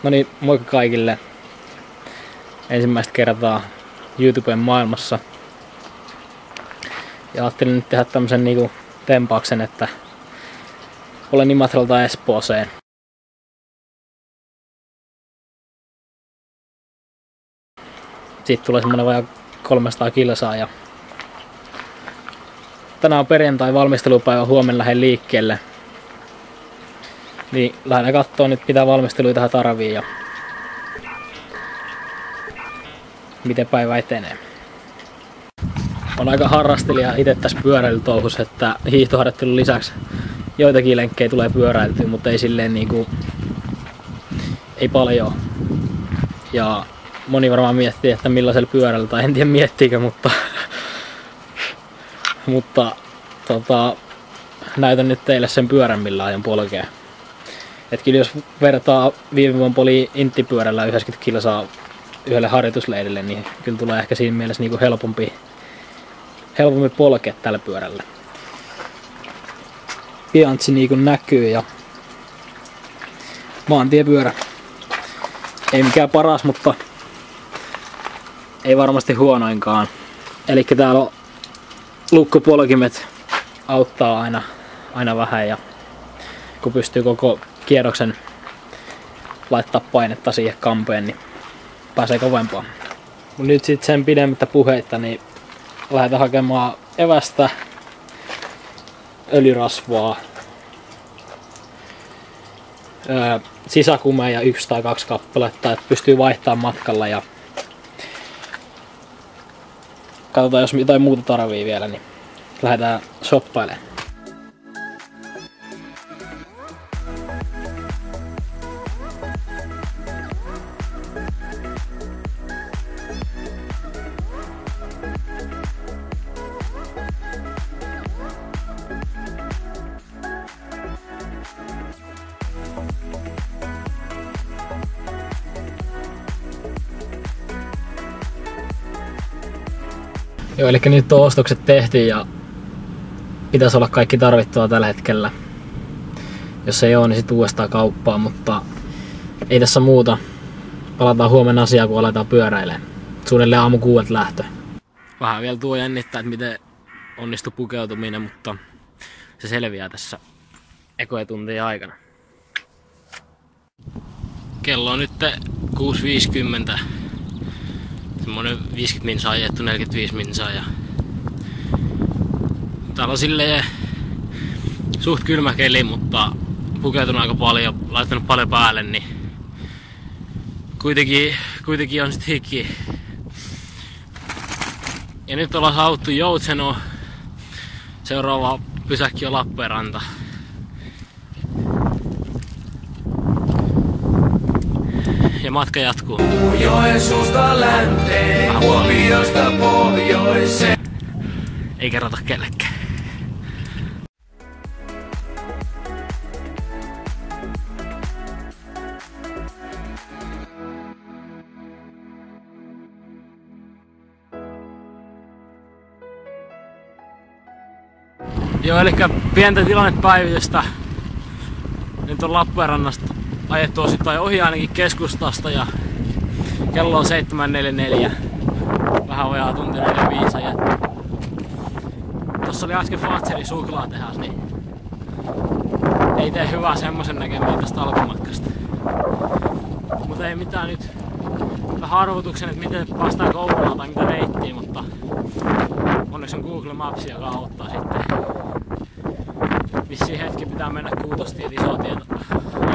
No niin, moikka kaikille. Ensimmäistä kertaa YouTuben maailmassa. Ja ajattelin nyt tehdä tämmösen niinku tempauksen, että olen Imatralta Espooseen. Siitä tulee semmonen vajaa 300 kilsaa ja tänään on perjantai valmistelupäivä, huomenna lähden liikkeelle. Niin lähdetään kattoo nyt mitä valmisteluita tähän tarvii ja miten päivä etenee. On aika harrastelija itse tässä pyöräilytouhussa, että hiihtoharjoittelun lisäksi joitakin lenkkejä tulee pyöräiltyä, mutta ei silleen niinku, ei paljon. Ja moni varmaan miettii, että millaisella pyörällä, tai en tiedä miettiikö, mutta näytän nyt teille sen pyörän, millä ajan polkea. Et kyllä jos vertaa viime vuonna poli inttipyörällä 90 kilsaa yhdelle harjoitusleirille, niin kyllä tulee ehkä siinä mielessä niinku helpompi polkea tällä pyörällä. Piantsi niinku näkyy ja maantiepyörä. Ei mikään paras, mutta ei varmasti huonoinkaan. Eli täällä on lukkopolkimet, auttaa aina vähän ja kun pystyy koko kierroksen laittaa painetta siihen kampeen, niin pääsee kovempaa. Mut nyt sit sen pidemmittä puheitta, niin lähdetään hakemaan evästä, öljyrasvaa, sisäkumeja 1 tai 2 kappaletta, että pystyy vaihtamaan matkalla ja katsotaan jos jotain muuta tarvii vielä, niin lähdetään shoppailemaan. Joo, eli nyt on ostokset tehty ja pitäisi olla kaikki tarvittavaa tällä hetkellä. Jos ei ole, niin sitten uudestaan kauppaa, mutta ei tässä muuta. Palataan huomenna asiaan, kun aletaan pyöräilemään. Suunnilleen aamu 6 lähtö. Vähän vielä tuo jännittää, että miten onnistui pukeutuminen, mutta se selviää tässä ekojen tuntien aikana. Kello on nyt 6.50. Semmonen 50 minsaa ajettu, 45 minsaa ja täällä on silleen suht kylmä keli, mutta pukeutunut aika paljon, laittanut paljon päälle, niin kuitenkin on sit hiki. Ja nyt ollaan saavuttu Joutsenoon. Seuraava pysäkki on Lappeenranta. Ja matka jatkuu. Joensuusta länteen, Kuopiosta pohjoiseen. Ei kerrota kellekään. Joo, eli pientä tilannepäivitystä. Nyt on Lappeenrannasta ajettu osittain ohi ainakin keskustasta ja kello on 7.44. Vähän vajaa tunti 45 ajettu. Tossa oli äsken Fatserin suklaatehas, niin ei tee hyvää semmosen näkemään tästä alkumatkasta. Mutta ei mitään nyt vähän arvotuksen, että miten päästään Kouvolaan tai mitä reittiin, mutta onneksi on Google Maps, joka auttaa sitten. Vissiin hetki pitää mennä Kuutostiet, Isotiet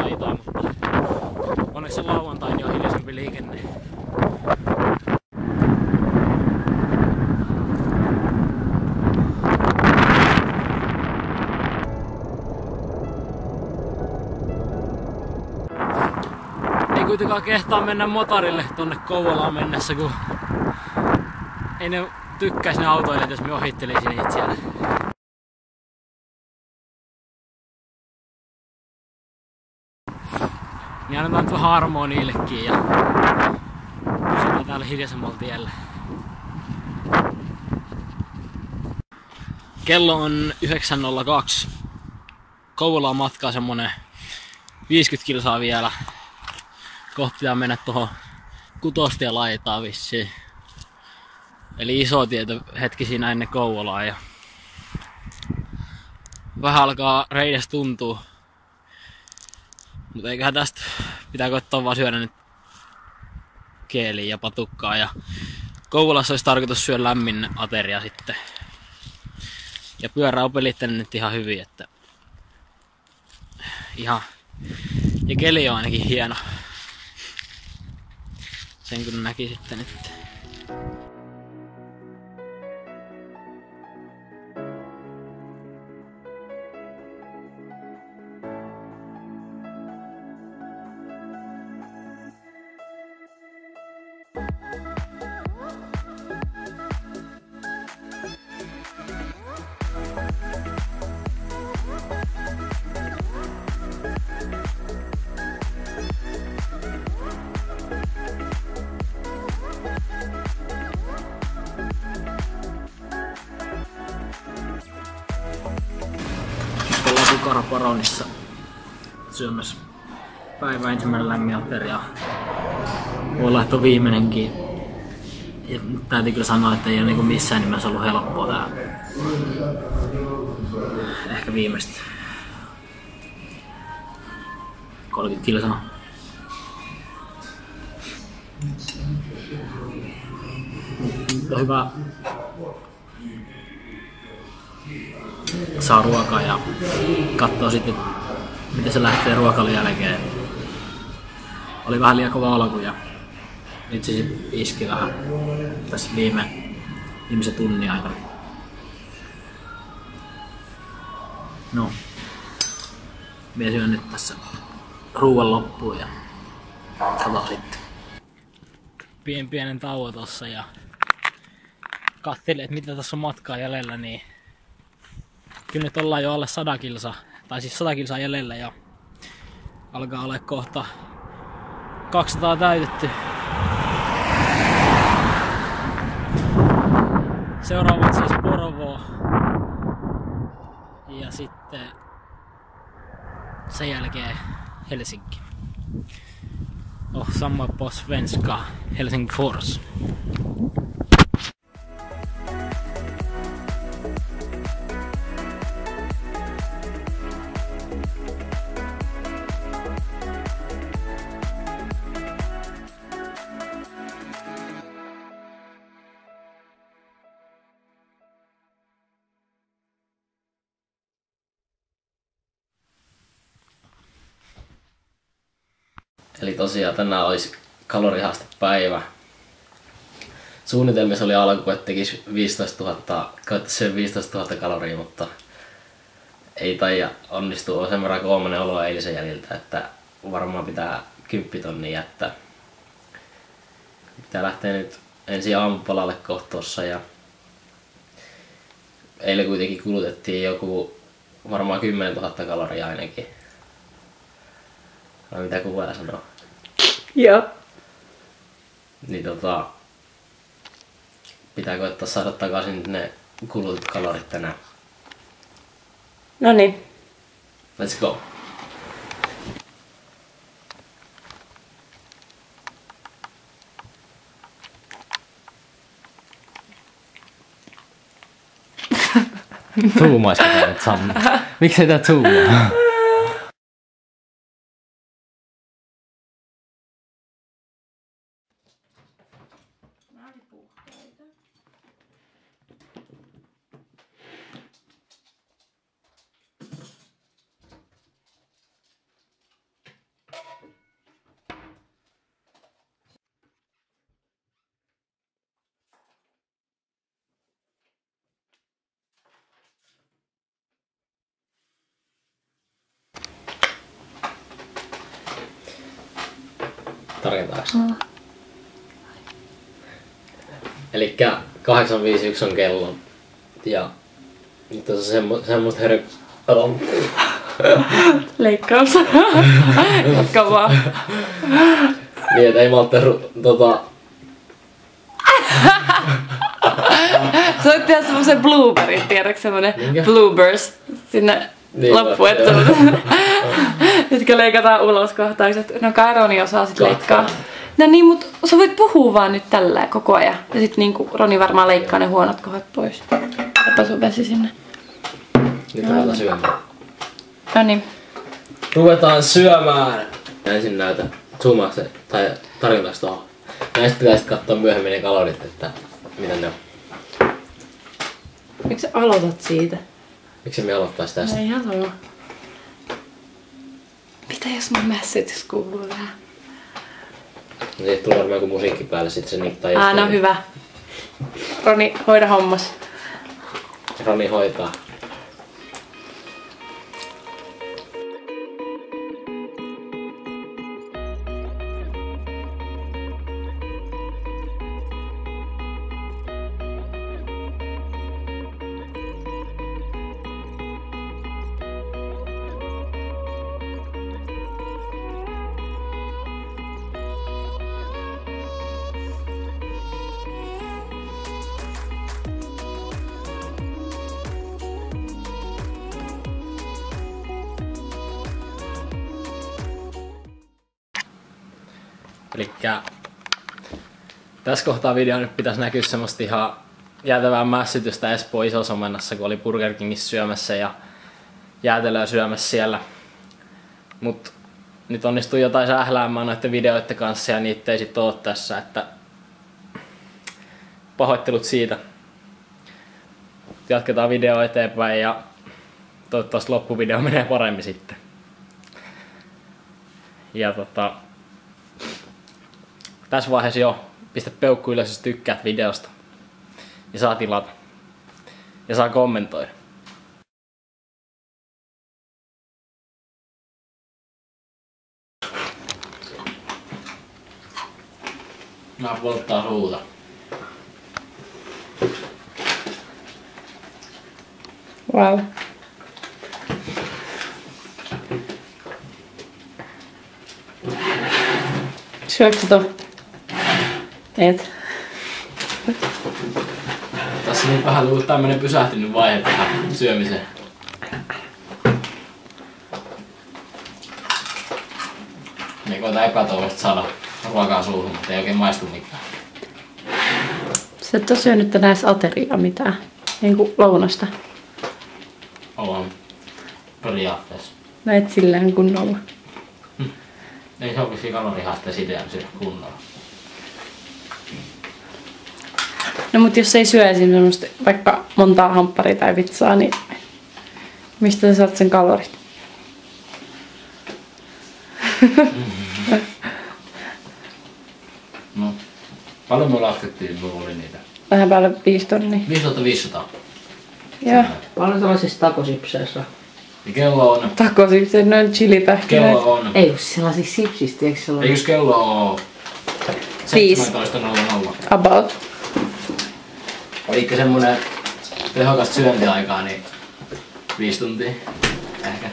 laitaan, mutta onneksi on lauantai, niin on hiljaisempi liikenne. Ei kuitenkaan kehtaa mennä motorille tonne Kouvolaan mennessä, kun ei ne tykkäis ne autoilijat, jos me ohittelisin niitä siellä. Niin annetaan nyt vähän armoa niillekin ja pysytään täällä hiljaisemmalla tiellä. Kello on 9.02. Kouvolaan matkaa semmonen 50 kilsaa vielä. kohta pitää mennä tuohon Kutostie laitaan vissiin. Eli iso tieto hetki siinä ennen Kouvolaa ja vähän alkaa reidestä tuntua. Mutta eiköhän tästä pitää koittaa vaan syödä nyt keeliä ja patukkaa ja Kouvolassa olisi tarkoitus syödä lämmin ateria sitten. Ja pyörä on pelittänyt nyt ihan hyvin, että ihan ja keli on ainakin hieno. Sen kun näki sitten nyt. Karaparonissa syömässä päivän ensimmäinen lämmin ateria. Voi olla, että on viimeinenkin. Ja täytyy kyllä sanoa, että ei ole niinku missään nimessä ollut helppoa tää. Ehkä viimeistä 30 kilsaa. On hyvä. Saa ruokaa ja katsoo sitten, miten se lähtee ruokailun jälkeen. Oli vähän liian kova alku ja nyt se iski vähän tässä viimeisen tunnin aikana. No, minä syön nyt tässä ruuan loppuun ja katsotaan sitten. Pienen tauon tossa ja katselin, että mitä tässä on matkaa jäljellä, niin kyllä nyt ollaan jo alle 100 kilsaa, tai siis 100 kilsaa jäljellä ja alkaa olla kohta 200 täytetty. Seuraavat siis Porvoo ja sitten sen jälkeen Helsinki. Samma på svenska, Helsingfors. Eli tosiaan tänään olisi kalorihaastepäivä. Suunnitelmissa oli alku, että tekisi 15 000 kaloria, mutta ei taida onnistua. On sen verran kolmannen oloa eilisen jäljiltä, että varmaan pitää 10 tonnia jättää. Pitää lähteä nyt ensin aamupalalle kohtossa ja eilen kuitenkin kulutettiin joku varmaan 10 000 kaloria ainakin. Vai mitä kuvaaja sanoo? Joo. Niin pitää koittaa saada takaisin ne kulutut kalorit tänään. Noniin. Let's go. Tuumaisiko tää nyt Sanna? Miksei tää tuumaa? Tarkentaanko? Elikkä 8.51 on kello. Ja nyt on semmoista Leikkaus. Jatka vaan. Niin, et ei malttanut Sä voit tehdä semmosen blooperin, tiedätkö semmonen bloopers sinne niin, loppuun, että Nytkö leikataan ulos kohtaukset? No kai Roni osaa sit leikkaa. No niin, mut sä voit puhua vaan nyt tällä koko ajan. Ja sit niinku Roni varmaan leikkaa ne huonot kohdat pois. Ota sun vesi sinne. Nyt ruvetaan syömään. No niin. Ruvetaan syömään! Ensin näytä. Zoomaa se, tai tarkoitas tohon. Näistä pitäisi katsoa myöhemmin ne kalorit, että mitä ne on. Miksi sä aloitat siitä? Miksi me aloittais tästä? No ihan sama. Mitä jos mun mässytys kuuluu vähän? No siitä tulee varmaan joku musiikki päälle, sit se niktää No hyvä. Roni, hoida hommas. Roni hoitaa. Elikkä tässä kohtaa video nyt pitäisi näkyä semmoista ihan jäätävää mässytystä Espoon Iso-Somennassa, kun oli Burger Kingissä syömässä ja jäätelöä syömässä siellä. Mut nyt onnistui jotain sähläämään noiden videoiden kanssa ja niitä ei sit oo tässä, että pahoittelut siitä. Jatketaan video eteenpäin ja toivottavasti loppuvideo menee paremmin sitten. Ja tässä vaiheessa jo pistä peukku ylös, jos tykkäät videosta. Ja saa tilata. Ja saa kommentoida. Mä polttaa suuta. Wow. Syöksä ton? Et. Tässä on nyt vähän tullut tämmönen pysähtynyt vaihe tähän syömiseen. Me koetaan epätoivoisesti saada ruokaa suuhun, mutta ei oikein maistu mikään. Sä et oo syönyt tänään ateriaa mitään. Niinku lounasta. On. Periaatteessa. No et silleen kunnolla. Ei se ole vissiin kalorihaasteessa idean syödä kunnolla. No mut jos ei syö esim. Semmoista vaikka montaa hampparia tai vitsaa, niin mistä sä saat sen kalorit? No, paljon me laskettiin, mulla oli niitä. Vähän päälle 5 tonnia. 5500. Joo. Paljon sellaisissa takosipseissa? Ja kello on. Takosipset, noin chilipähkinöitä. Kello on. Ei oo sellaisissa sipsistä, eikö sellainen? Eikös kello oo 17.00? About. Oliko semmonen tehokasta syöntiaikaa, niin 5 tuntia ehkä.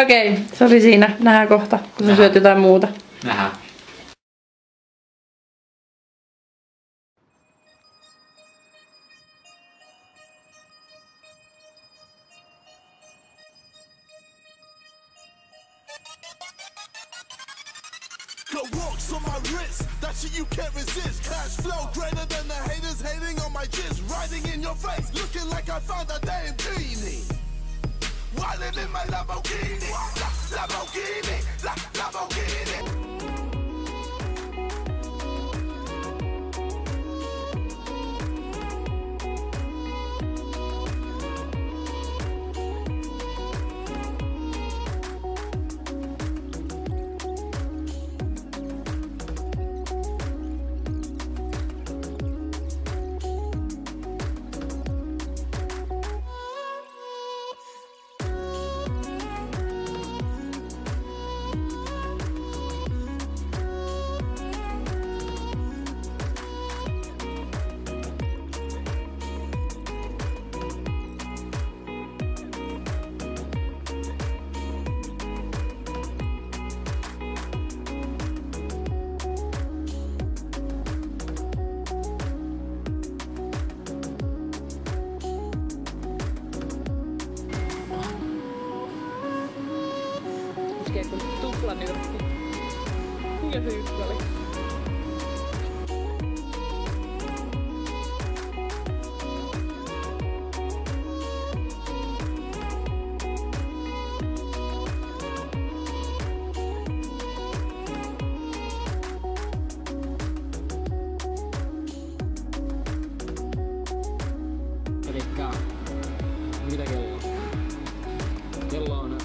Okei, se oli siinä. Nähdään kohta, kun sä syöt jotain muuta. Nähdään. Got walks on my wrist, that shit you can't resist. Cash flow greater than the haters hating on my jizz. Riding in your face, looking like I found a damn genie. Wildin' in my Lamborghini, Lamborghini, Lamborghini. iskee kuin tuplanyrkki. Mikä se juttu oli? Elikkä, mitä kello on? Kello on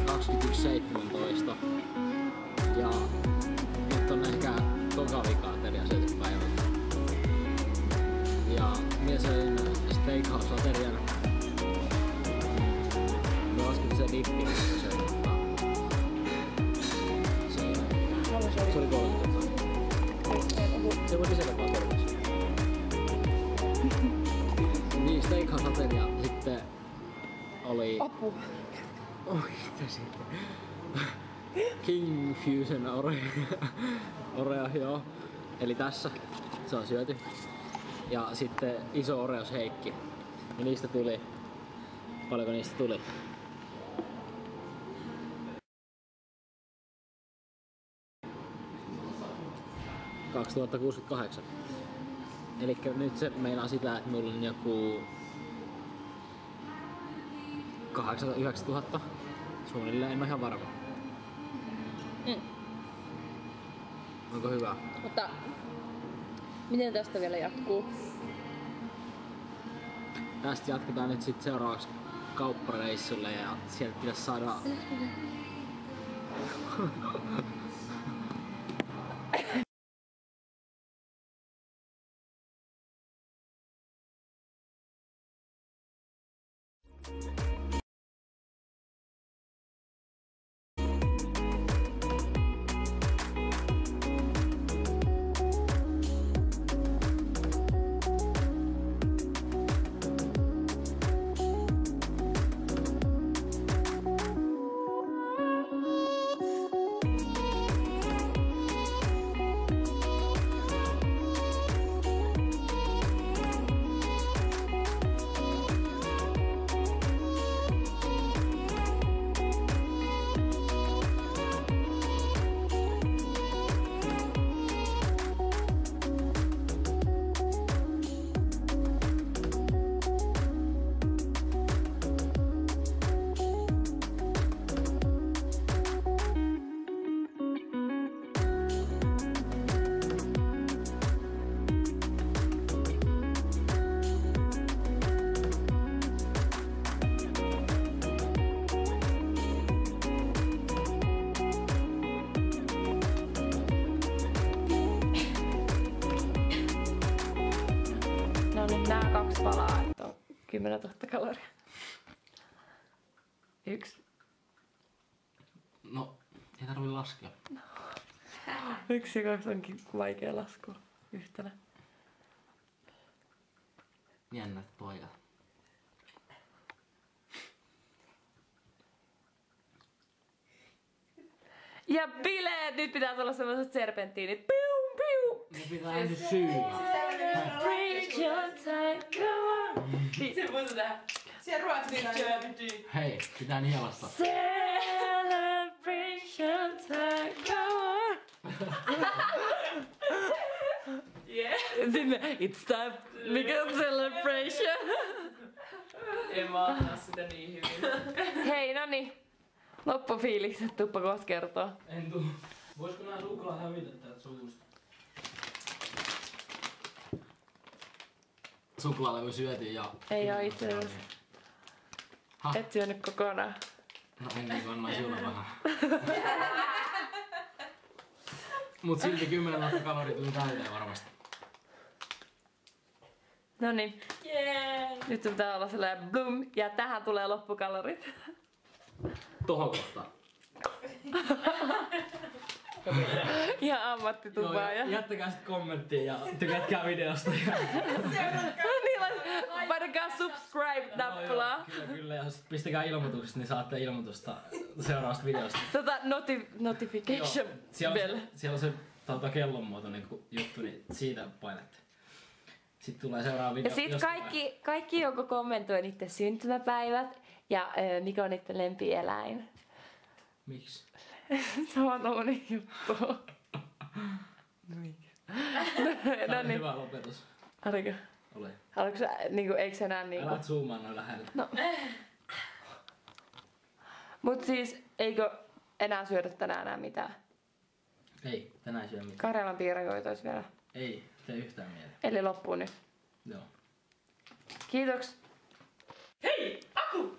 21.17 ja nyt on ehkä toka vika-ateria syöty päivältä. Ja minä söin steakhouse-aterian. Mä laskin se dippi, kun söin, mutta se oli 30. Se voi lisätä vaan terveys. Niin, steakhouse-ateria sitten oli... Apua. Oi, mitä siitä? King Fusion Oreo, joo. Eli tässä se on syöty. Ja sitten iso Oreos Heikki. Ja niistä tuli... Paljonko niistä tuli? $2068. Elikkä nyt se meinaa sitä, että mulla on joku 8-9 tuhatta suunnilleen, en ole ihan varma. Onko hyvä? Mutta miten tästä vielä jatkuu? Tästä jatketaan nyt sit seuraavaksi kauppareissulle ja sieltä pitäisi saada... No niin, nää 2 palaa, että on 10 000 kaloria. 1. No, ei tarvi laskea. 1 ja 2 onkin vaikea laskua yhtenä. Jännät pojat. Ja bileet! Nyt pitää tulla semmoiset serpenttiinit. Piu, piu! Ne pitää nyt syyä. Reach your time, come on! Se voisi tehdä. Siellä ruotsina Hei, pitää nielasta. Celebration time, come on! Yeah. Sinne, it's time, mikä on celebration? En mä ottaa sitä niin hyvin. Hei, noni. Loppufiilikset tuppa kohta kertoo. En tuu. Voisiko nää suklaa hävitä täältä suusta? Suklaalevy syötiin ja... Ei oo itse asiassa. Hah? Et syönyt kokonaan. No en niin kuin annoin sinulle vähän. Mut silti 10 000 kaloria tuli täyteen varmasti. Noniin. Yeah. Nyt sun pitää olla sellainen blum ja tähän tulee loppukalorit. Tohon kohtaan. Ja ammattitupaa ja... Jättäkää sit kommenttia ja tykätkää videosta. Painakaa subscribe-nappulaa. Kyllä. Ja sit pistäkää ilmoitukset, niin saatte ilmoitusta seuraavasta videosta. Notification bell. Siellä on se kellonmuotoinen juttu, niin siitä painatte. Sitten tulee seuraava video. Ja sit kaikki joko kommentoi niitten syntymäpäivät ja mikä on niitten lempieläin. Miksi? Se on tommonen juttu. No niin. Hyvä lopetus. Oliko? Ole. Haluatko sä, niinku, eikö sä enää niinku... Älä zoomaa noin lähellä. No. Mut siis, eikö enää syödä tänään enää mitään? Ei, tänään ei syö mitään. Karjalan piirakoita olisi vielä. Ei, tee yhtään mieleen. Eli loppuu nyt. Joo. Kiitoksia. Hei! Aku!